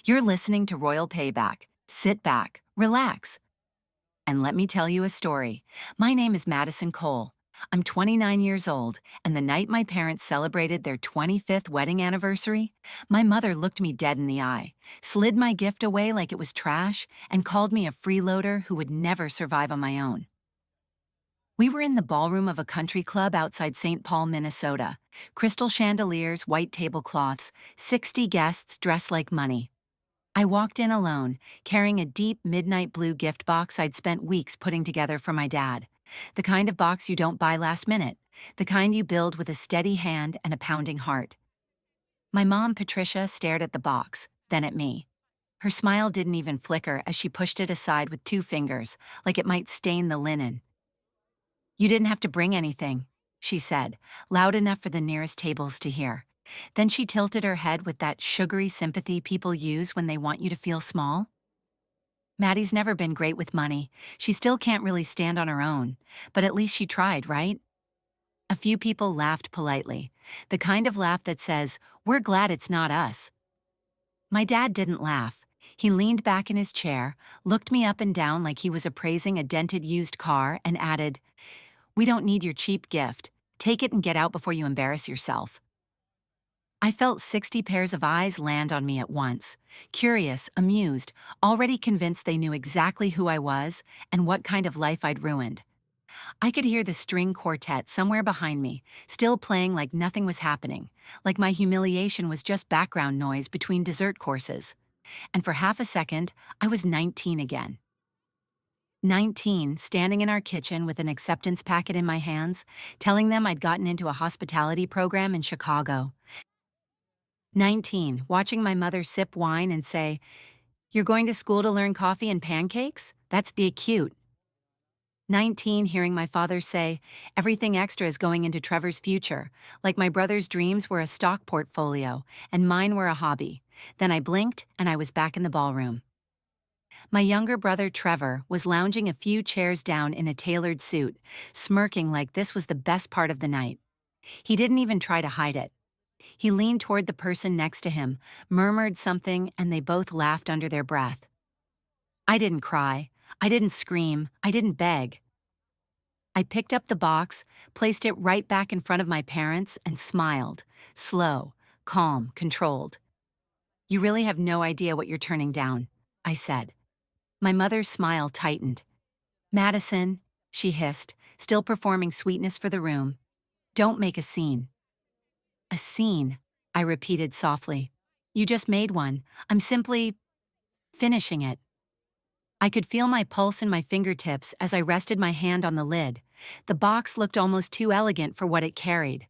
You're listening to Royal Payback. Sit back, relax, and let me tell you a story. My name is Madison Cole. I'm 29 years old, and the night my parents celebrated their 25th wedding anniversary, my mother looked me dead in the eye, slid my gift away like it was trash, and called me a freeloader who would never survive on my own. We were in the ballroom of a country club outside St. Paul, Minnesota. Crystal chandeliers, white tablecloths, 60 guests dressed like money. I walked in alone, carrying a deep midnight blue gift box I'd spent weeks putting together for my dad. The kind of box you don't buy last minute, the kind you build with a steady hand and a pounding heart. My mom, Patricia, stared at the box, then at me. Her smile didn't even flicker as she pushed it aside with two fingers, like it might stain the linen. "You didn't have to bring anything," she said, loud enough for the nearest tables to hear. Then she tilted her head with that sugary sympathy people use when they want you to feel small. "Maddie's never been great with money. She still can't really stand on her own, but at least she tried, right?" A few people laughed politely, the kind of laugh that says, "We're glad it's not us." My dad didn't laugh. He leaned back in his chair, looked me up and down like he was appraising a dented used car, and added, "We don't need your cheap gift. Take it and get out before you embarrass yourself." I felt 60 pairs of eyes land on me at once, curious, amused, already convinced they knew exactly who I was and what kind of life I'd ruined. I could hear the string quartet somewhere behind me, still playing like nothing was happening, like my humiliation was just background noise between dessert courses. And for half a second, I was 19 again. 19, standing in our kitchen with an acceptance packet in my hands, telling them I'd gotten into a hospitality program in Chicago. 19, watching my mother sip wine and say, "You're going to school to learn coffee and pancakes? That's be cute." 19, hearing my father say, "Everything extra is going into Trevor's future, like my brother's dreams were a stock portfolio and mine were a hobby." Then I blinked and I was back in the ballroom. My younger brother, Trevor, was lounging a few chairs down in a tailored suit, smirking like this was the best part of the night. He didn't even try to hide it. He leaned toward the person next to him, murmured something, and they both laughed under their breath. I didn't cry. I didn't scream. I didn't beg. I picked up the box, placed it right back in front of my parents, and smiled. Slow, calm, controlled. "You really have no idea what you're turning down," I said. My mother's smile tightened. "Madison," she hissed, still performing sweetness for the room, "don't make a scene." "A scene," I repeated softly. "You just made one. I'm simply finishing it." I could feel my pulse in my fingertips as I rested my hand on the lid. The box looked almost too elegant for what it carried.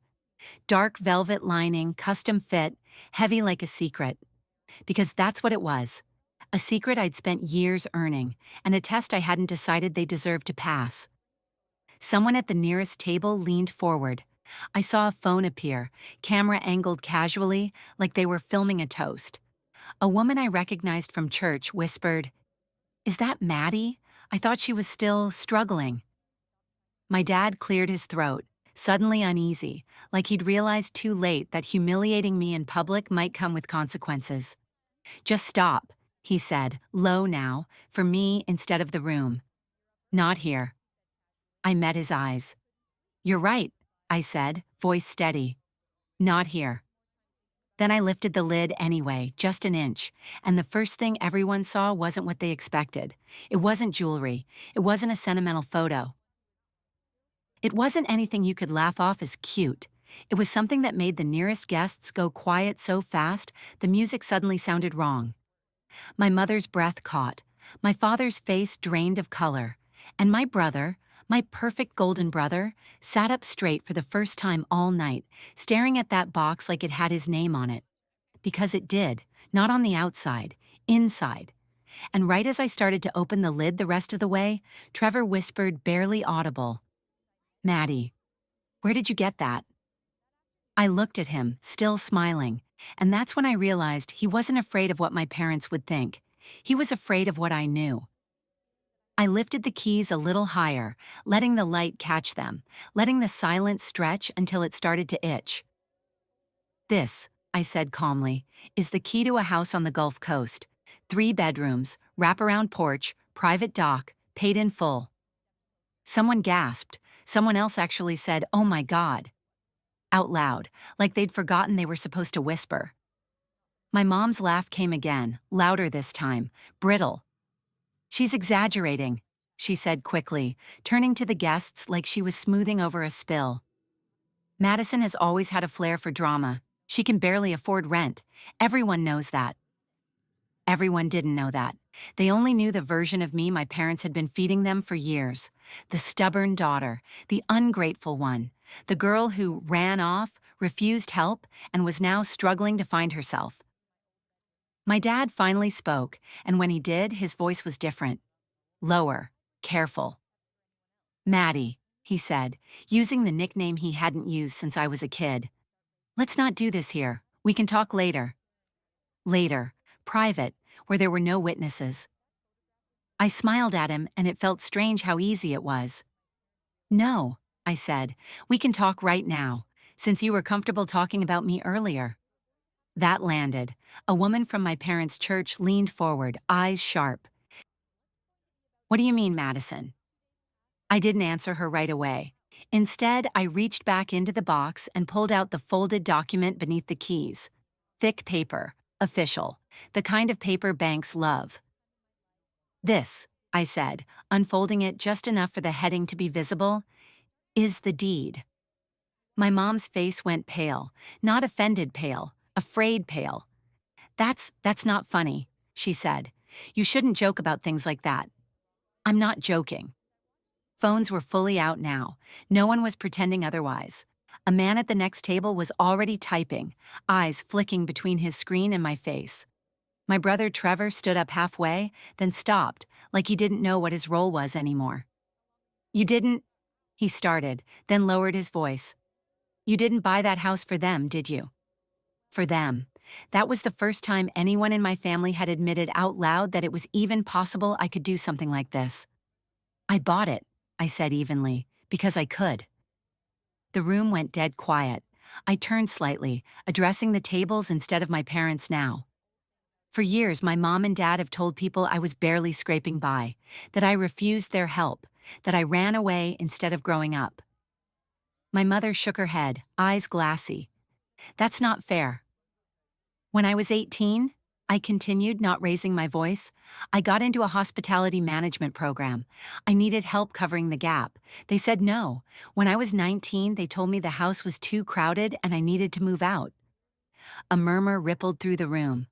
Dark velvet lining, custom fit, heavy like a secret. Because that's what it was. A secret I'd spent years earning, and a test I hadn't decided they deserved to pass. Someone at the nearest table leaned forward. I saw a phone appear, camera angled casually, like they were filming a toast. A woman I recognized from church whispered, "Is that Maddie? I thought she was still struggling." My dad cleared his throat, suddenly uneasy, like he'd realized too late that humiliating me in public might come with consequences. "Just stop," he said, low now, for me instead of the room. "Not here." I met his eyes. "You're right," I said, voice steady. "Not here." Then I lifted the lid anyway, just an inch, and the first thing everyone saw wasn't what they expected. It wasn't jewelry. It wasn't a sentimental photo. It wasn't anything you could laugh off as cute. It was something that made the nearest guests go quiet so fast the music suddenly sounded wrong. My mother's breath caught, my father's face drained of color, and my brother, my perfect golden brother, sat up straight for the first time all night, staring at that box like it had his name on it. Because it did, not on the outside, inside. And right as I started to open the lid the rest of the way, Trevor whispered, barely audible, "Maddie, where did you get that?" I looked at him, still smiling, and that's when I realized he wasn't afraid of what my parents would think. He was afraid of what I knew. I lifted the keys a little higher, letting the light catch them, letting the silence stretch until it started to itch. "This," I said calmly, is the key to a house on the Gulf Coast. 3 bedrooms, wraparound porch, private dock, paid in full. Someone gasped. Someone else actually said, "Oh my God," out loud, like they'd forgotten they were supposed to whisper. My mom's laugh came again, louder this time, brittle. "She's exaggerating," she said quickly, turning to the guests like she was smoothing over a spill. "Madison has always had a flair for drama. She can barely afford rent. Everyone knows that." Everyone didn't know that. They only knew the version of me my parents had been feeding them for years. The stubborn daughter, the ungrateful one, the girl who ran off, refused help, and was now struggling to find herself. My dad finally spoke, and when he did, his voice was different. Lower, careful. "Maddie," he said, using the nickname he hadn't used since I was a kid. "Let's not do this here. We can talk later." Later, private, where there were no witnesses. I smiled at him, and it felt strange how easy it was. "No," I said, "we can talk right now, since you were comfortable talking about me earlier." That landed. A woman from my parents' church leaned forward, eyes sharp. "What do you mean, Madison?" I didn't answer her right away. Instead, I reached back into the box and pulled out the folded document beneath the keys. Thick paper, official, the kind of paper banks love. "This," I said, unfolding it just enough for the heading to be visible, "is the deed." My mom's face went pale, not offended pale, afraid pale. That's not funny," she said. "You shouldn't joke about things like that." "I'm not joking." Phones were fully out now. No one was pretending otherwise. A man at the next table was already typing, eyes flicking between his screen and my face. My brother Trevor stood up halfway, then stopped, like he didn't know what his role was anymore. "You didn't," he started, then lowered his voice. "You didn't buy that house for them, did you?" For them. That was the first time anyone in my family had admitted out loud that it was even possible I could do something like this. "I bought it," I said evenly, "because I could." The room went dead quiet. I turned slightly, addressing the tables instead of my parents now. For years, my mom and dad have told people I was barely scraping by, that I refused their help, that I ran away instead of growing up. My mother shook her head, eyes glassy. "That's not fair." "When I was 18, I continued, not raising my voice, I got into a hospitality management program. I needed help covering the gap. They said no. When I was 19, they told me the house was too crowded and I needed to move out." A murmur rippled through the room.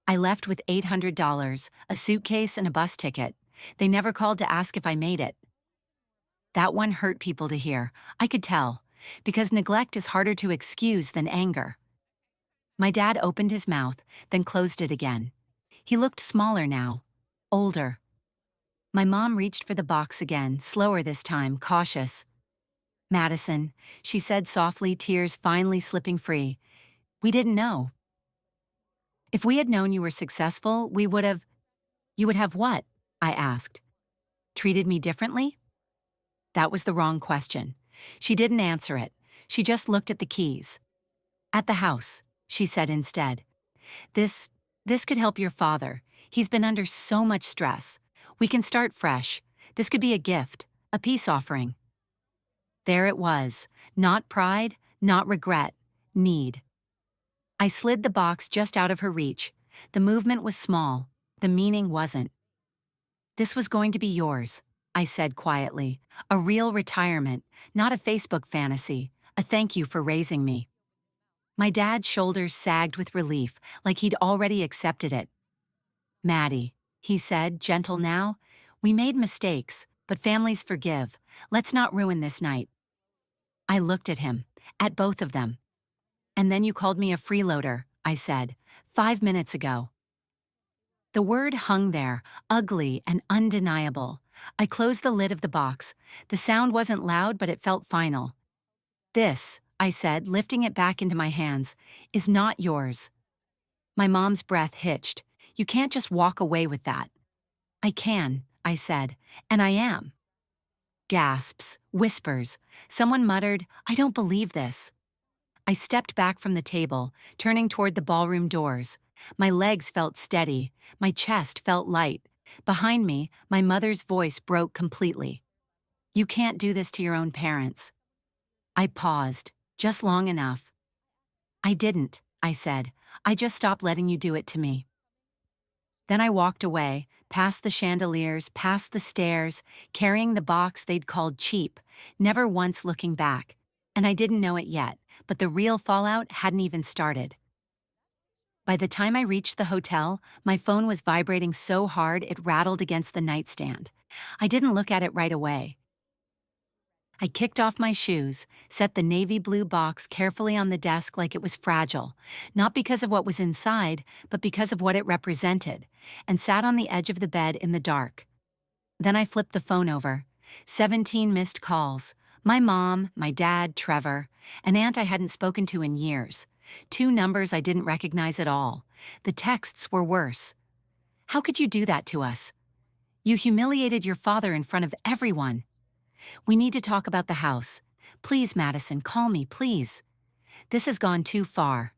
"I left with $800, a suitcase and a bus ticket. They never called to ask if I made it." That one hurt people to hear. I could tell, because neglect is harder to excuse than anger. My dad opened his mouth, then closed it again. He looked smaller now, older. My mom reached for the box again, slower this time, cautious. "Madison," she said softly, tears finally slipping free. "We didn't know. If we had known you were successful, we would have—" "You would have what?" I asked. "Treated me differently?" That was the wrong question. She didn't answer it. She just looked at the keys. "At the house," she said instead. This could help your father. He's been under so much stress. We can start fresh. This could be a gift, a peace offering." There it was. Not pride, not regret, need. I slid the box just out of her reach. The movement was small. The meaning wasn't. "This was going to be yours," I said quietly. "A real retirement, not a Facebook fantasy. A thank you for raising me." My dad's shoulders sagged with relief, like he'd already accepted it. "Maddie," he said, gentle now, "we made mistakes, but families forgive. Let's not ruin this night." I looked at him, at both of them. "And then you called me a freeloader," I said, 5 minutes ago. The word hung there, ugly and undeniable. I closed the lid of the box. The sound wasn't loud, but it felt final. "This," I said, lifting it back into my hands, "is not yours." My mom's breath hitched. "You can't just walk away with that." "I can," I said, "and I am." Gasps, whispers. Someone muttered, "I don't believe this." I stepped back from the table, turning toward the ballroom doors. My legs felt steady, my chest felt light. Behind me, my mother's voice broke completely. You can't do this to your own parents. I paused, just long enough. I didn't, I said. I just stopped letting you do it to me. Then I walked away, past the chandeliers, past the stairs, carrying the box they'd called cheap, never once looking back. And I didn't know it yet, but the real fallout hadn't even started. By the time I reached the hotel, my phone was vibrating so hard it rattled against the nightstand. I didn't look at it right away. I kicked off my shoes, set the navy blue box carefully on the desk like it was fragile, not because of what was inside, but because of what it represented, and sat on the edge of the bed in the dark. Then I flipped the phone over. 17 missed calls. My mom, my dad, Trevor, an aunt I hadn't spoken to in years. 2 numbers I didn't recognize at all. The texts were worse. How could you do that to us? You humiliated your father in front of everyone. We need to talk about the house. Please, Madison, call me, please. This has gone too far.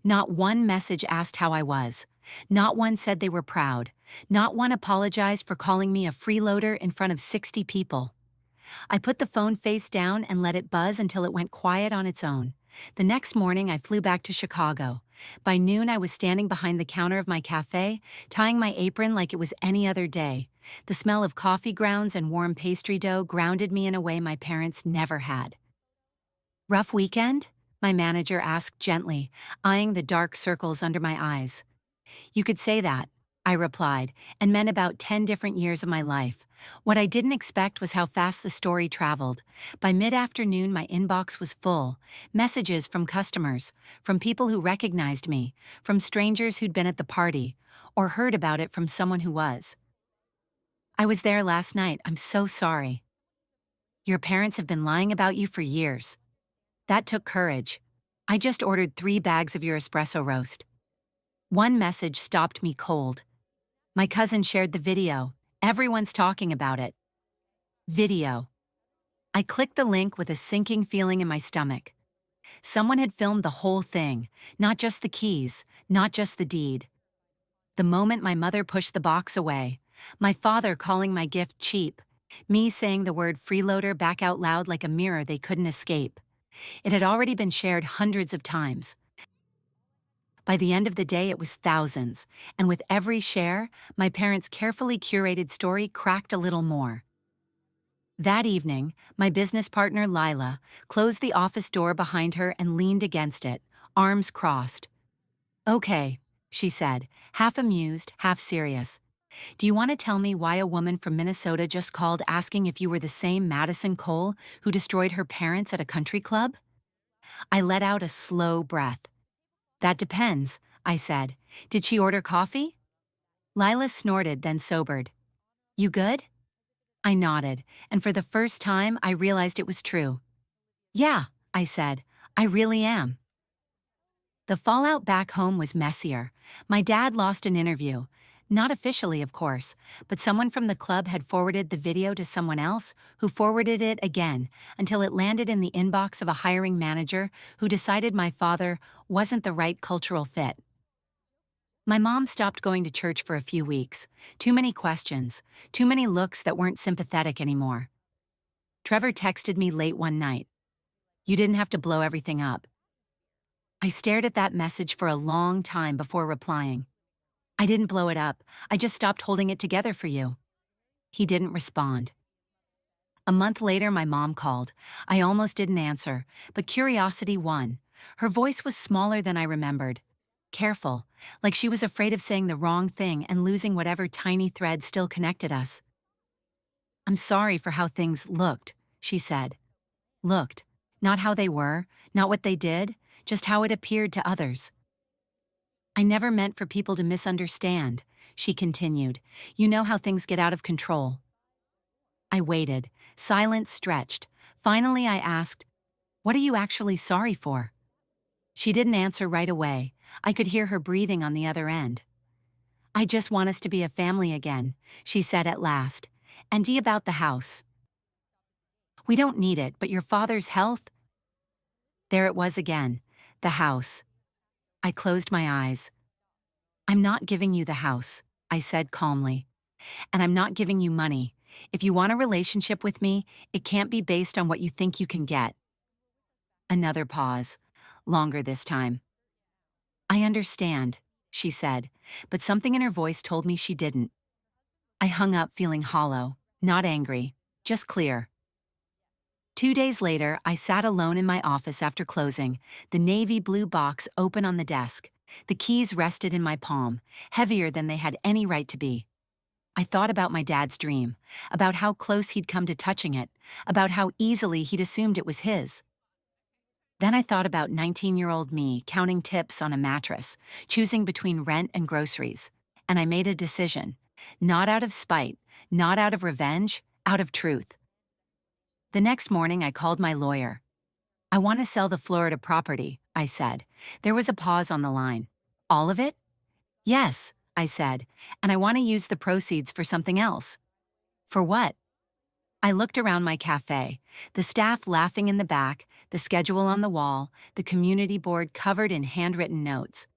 Not one message asked how I was. Not one said they were proud. Not one apologized for calling me a freeloader in front of 60 people. I put the phone face down and let it buzz until it went quiet on its own. The next morning, I flew back to Chicago. By noon, I was standing behind the counter of my cafe, tying my apron like it was any other day. The smell of coffee grounds and warm pastry dough grounded me in a way my parents never had. Rough weekend? My manager asked gently, eyeing the dark circles under my eyes. You could say that, I replied, and meant about 10 different years of my life. What I didn't expect was how fast the story traveled. By mid-afternoon, my inbox was full. Messages from customers, from people who recognized me, from strangers who'd been at the party, or heard about it from someone who was. I was there last night. I'm so sorry. Your parents have been lying about you for years. That took courage. I just ordered 3 bags of your espresso roast. One message stopped me cold. My cousin shared the video. Everyone's talking about it. Video. I clicked the link with a sinking feeling in my stomach. Someone had filmed the whole thing, not just the keys, not just the deed. The moment my mother pushed the box away, my father calling my gift cheap, me saying the word freeloader back out loud like a mirror they couldn't escape. It had already been shared hundreds of times. By the end of the day, it was thousands, and with every share, my parents' carefully curated story cracked a little more. That evening, my business partner, Lila, closed the office door behind her and leaned against it, arms crossed. Okay, she said, half amused, half serious. Do you want to tell me why a woman from Minnesota just called asking if you were the same Madison Cole who destroyed her parents at a country club? I let out a slow breath. That depends, I said. Did she order coffee? Lila snorted, then sobered. You good? I nodded, and for the first time I realized it was true. Yeah, I said, I really am. The fallout back home was messier. My dad lost an interview. Not officially, of course, but someone from the club had forwarded the video to someone else who forwarded it again until it landed in the inbox of a hiring manager who decided my father wasn't the right cultural fit. My mom stopped going to church for a few weeks. Too many questions, too many looks that weren't sympathetic anymore. Trevor texted me late one night. You didn't have to blow everything up. I stared at that message for a long time before replying. I didn't blow it up. I just stopped holding it together for you. He didn't respond. A month later, my mom called. I almost didn't answer, but curiosity won. Her voice was smaller than I remembered. Careful, like she was afraid of saying the wrong thing and losing whatever tiny thread still connected us. I'm sorry for how things looked, she said. Looked. Not how they were, not what they did, just how it appeared to others. I never meant for people to misunderstand, she continued. You know how things get out of control. I waited. Silence stretched. Finally, I asked, what are you actually sorry for? She didn't answer right away. I could hear her breathing on the other end. I just want us to be a family again, she said at last. And about the house. We don't need it, but your father's health? There it was again, the house. I closed my eyes. I'm not giving you the house, I said calmly. And I'm not giving you money. If you want a relationship with me, it can't be based on what you think you can get. Another pause, longer this time. I understand, she said, but something in her voice told me she didn't. I hung up feeling hollow, not angry, just clear. 2 days later, I sat alone in my office after closing, the navy blue box open on the desk. The keys rested in my palm, heavier than they had any right to be. I thought about my dad's dream, about how close he'd come to touching it, about how easily he'd assumed it was his. Then I thought about 19-year-old me counting tips on a mattress, choosing between rent and groceries. And I made a decision, not out of spite, not out of revenge, out of truth. The next morning, I called my lawyer. I want to sell the Florida property, I said. There was a pause on the line. All of it? Yes, I said, and I want to use the proceeds for something else. For what? I looked around my cafe, the staff laughing in the back, the schedule on the wall, the community board covered in handwritten notes.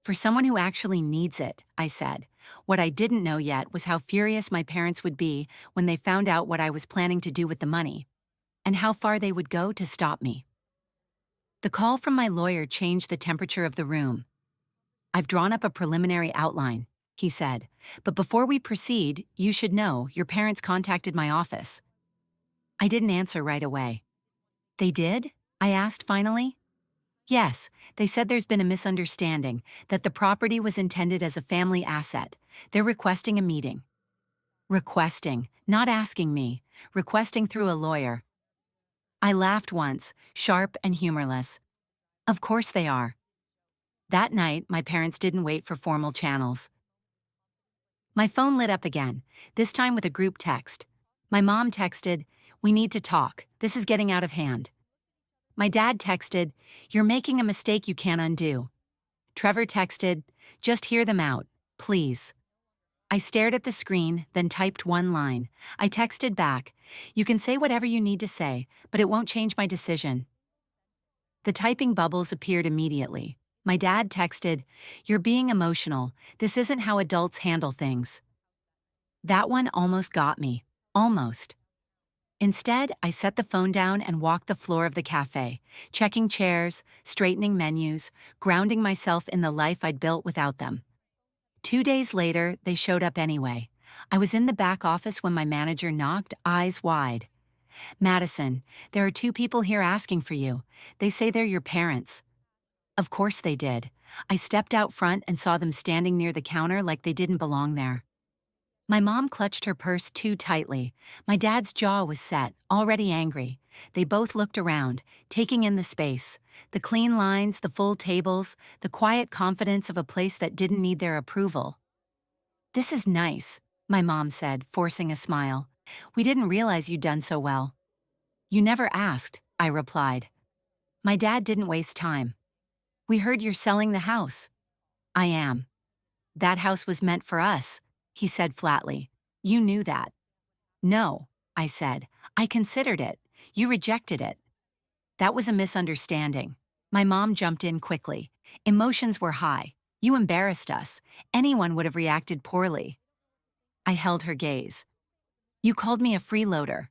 For someone who actually needs it, I said. What I didn't know yet was how furious my parents would be when they found out what I was planning to do with the money, and how far they would go to stop me. The call from my lawyer changed the temperature of the room. I've drawn up a preliminary outline, he said, but before we proceed, you should know your parents contacted my office. I didn't answer right away. They did? I asked finally. Yes, they said there's been a misunderstanding, that the property was intended as a family asset. They're requesting a meeting. Requesting, not asking me, requesting through a lawyer. I laughed once, sharp and humorless. Of course they are. That night, my parents didn't wait for formal channels. My phone lit up again, this time with a group text. My mom texted, "We need to talk. This is getting out of hand." My dad texted, "You're making a mistake you can't undo." Trevor texted, "Just hear them out, please." I stared at the screen, then typed one line. I texted back, "You can say whatever you need to say, but it won't change my decision." The typing bubbles appeared immediately. My dad texted, "You're being emotional. This isn't how adults handle things." That one almost got me. Almost. Instead, I set the phone down and walked the floor of the cafe, checking chairs, straightening menus, grounding myself in the life I'd built without them. 2 days later, they showed up anyway. I was in the back office when my manager knocked, eyes wide. "Madison, there are 2 people here asking for you. They say they're your parents." Of course they did. I stepped out front and saw them standing near the counter like they didn't belong there. My mom clutched her purse too tightly. My dad's jaw was set, already angry. They both looked around, taking in the space. The clean lines, the full tables, the quiet confidence of a place that didn't need their approval. "This is nice," my mom said, forcing a smile. "We didn't realize you'd done so well." "You never asked," I replied. My dad didn't waste time. "We heard you're selling the house." "I am." "That house was meant for us," he said flatly. "You knew that." "No," I said. "I considered it. You rejected it." "That was a misunderstanding." My mom jumped in quickly. "Emotions were high. You embarrassed us. Anyone would have reacted poorly." I held her gaze. "You called me a freeloader."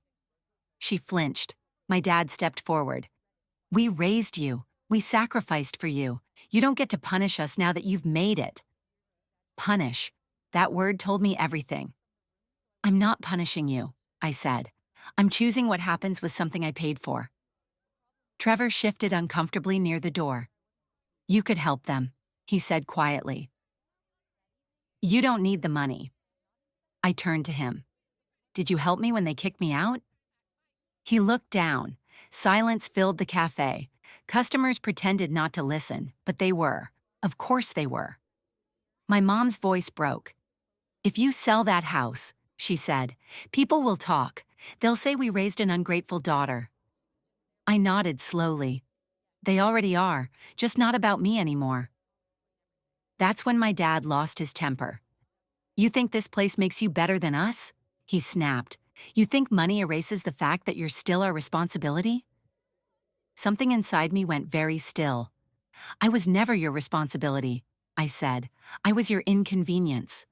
She flinched. My dad stepped forward. "We raised you. We sacrificed for you. You don't get to punish us now that you've made it." Punish. That word told me everything. "I'm not punishing you," I said. "I'm choosing what happens with something I paid for." Trevor shifted uncomfortably near the door. "You could help them," he said quietly. "You don't need the money." I turned to him. "Did you help me when they kicked me out?" He looked down. Silence filled the cafe. Customers pretended not to listen, but they were. Of course they were. My mom's voice broke. "If you sell that house," she said, "people will talk. They'll say we raised an ungrateful daughter." I nodded slowly. "They already are, just not about me anymore." That's when my dad lost his temper. "You think this place makes you better than us?" he snapped. "You think money erases the fact that you're still our responsibility?" something inside me went very still. I was never your responsibility, I said. I was your inconvenience.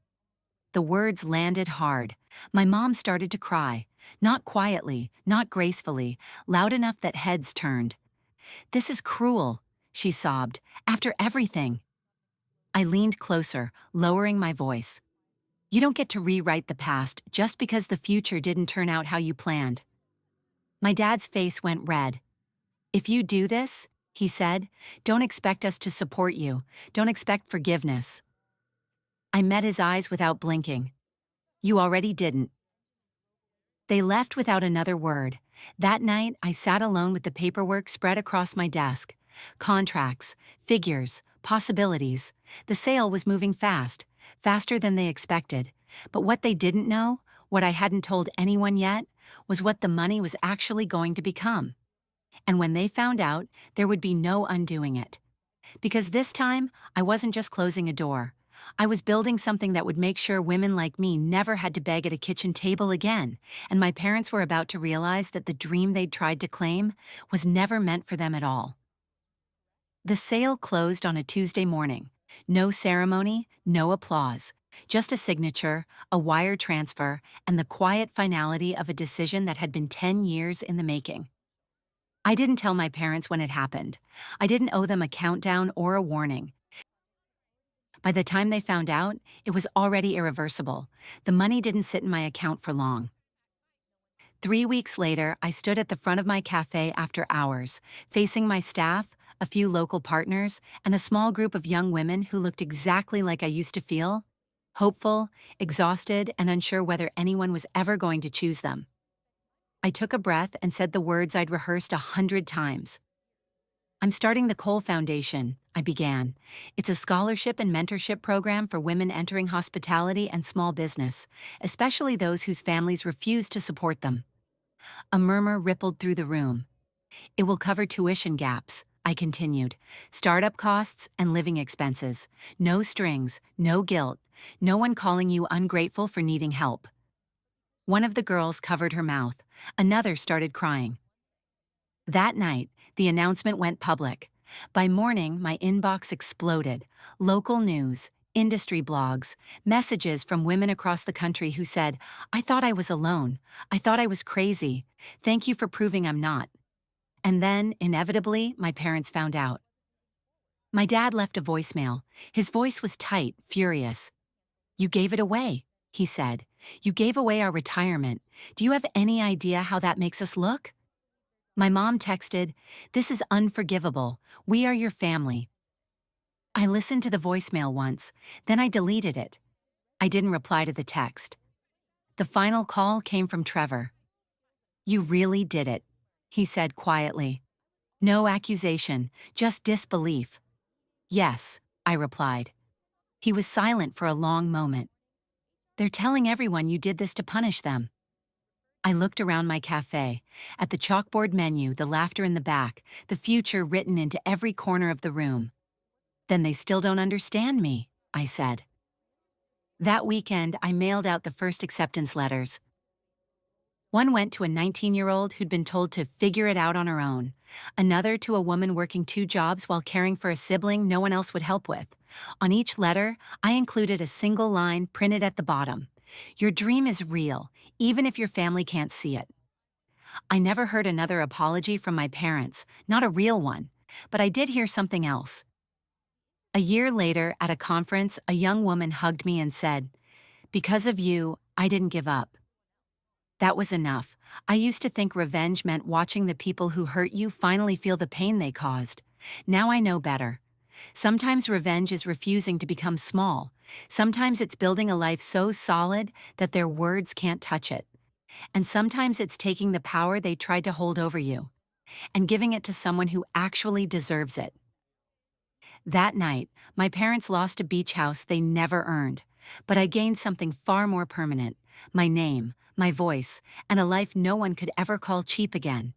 The words landed hard. My mom started to cry, not quietly, not gracefully, loud enough that heads turned. "This is cruel," she sobbed, "after everything." I leaned closer, lowering my voice. "You don't get to rewrite the past just because the future didn't turn out how you planned." My dad's face went red. "If you do this," he said, "don't expect us to support you. Don't expect forgiveness." I met his eyes without blinking. "You already didn't." They left without another word. That night, I sat alone with the paperwork spread across my desk. Contracts, figures, possibilities. The sale was moving fast, faster than they expected. But what they didn't know, what I hadn't told anyone yet, was what the money was actually going to become. And when they found out, there would be no undoing it. Because this time, I wasn't just closing a door. I was building something that would make sure women like me never had to beg at a kitchen table again, and my parents were about to realize that the dream they'd tried to claim was never meant for them at all. The sale closed on a Tuesday morning. No ceremony, no applause. Just a signature, a wire transfer, and the quiet finality of a decision that had been 10 years in the making. I didn't tell my parents when it happened. I didn't owe them a countdown or a warning. By the time they found out, it was already irreversible. The money didn't sit in my account for long. 3 weeks later, I stood at the front of my cafe after hours, facing my staff, a few local partners, and a small group of young women who looked exactly like I used to feel: hopeful, exhausted, and unsure whether anyone was ever going to choose them. I took a breath and said the words I'd rehearsed 100 times. "I'm starting the Cole Foundation," I began. "It's a scholarship and mentorship program for women entering hospitality and small business, especially those whose families refuse to support them." A murmur rippled through the room. "It will cover tuition gaps," I continued, "startup costs and living expenses. No strings, no guilt, no one calling you ungrateful for needing help." One of the girls covered her mouth. Another started crying. That night, the announcement went public. By morning, my inbox exploded. Local news, industry blogs, messages from women across the country who said, "I thought I was alone. I thought I was crazy. Thank you for proving I'm not." And then, inevitably, my parents found out. My dad left a voicemail. His voice was tight, furious. "You gave it away," he said. "You gave away our retirement. Do you have any idea how that makes us look?" My mom texted, "This is unforgivable. We are your family." I listened to the voicemail once, then I deleted it. I didn't reply to the text. The final call came from Trevor. "You really did it," he said quietly. No accusation, just disbelief. "Yes," I replied. He was silent for a long moment. "They're telling everyone you did this to punish them." I looked around my cafe, at the chalkboard menu, the laughter in the back, the future written into every corner of the room. "Then they still don't understand me," I said. That weekend, I mailed out the first acceptance letters. One went to a 19-year-old who'd been told to figure it out on her own. Another to a woman working 2 jobs while caring for a sibling no one else would help with. On each letter, I included a single line printed at the bottom. "Your dream is real, even if your family can't see it." I never heard another apology from my parents, not a real one, but I did hear something else. A year later, at a conference, a young woman hugged me and said, "Because of you, I didn't give up." That was enough. I used to think revenge meant watching the people who hurt you finally feel the pain they caused. Now I know better. Sometimes revenge is refusing to become small. Sometimes it's building a life so solid that their words can't touch it. And sometimes it's taking the power they tried to hold over you and giving it to someone who actually deserves it. That night, my parents lost a beach house they never earned, but I gained something far more permanent: my name, my voice, and a life no one could ever call cheap again.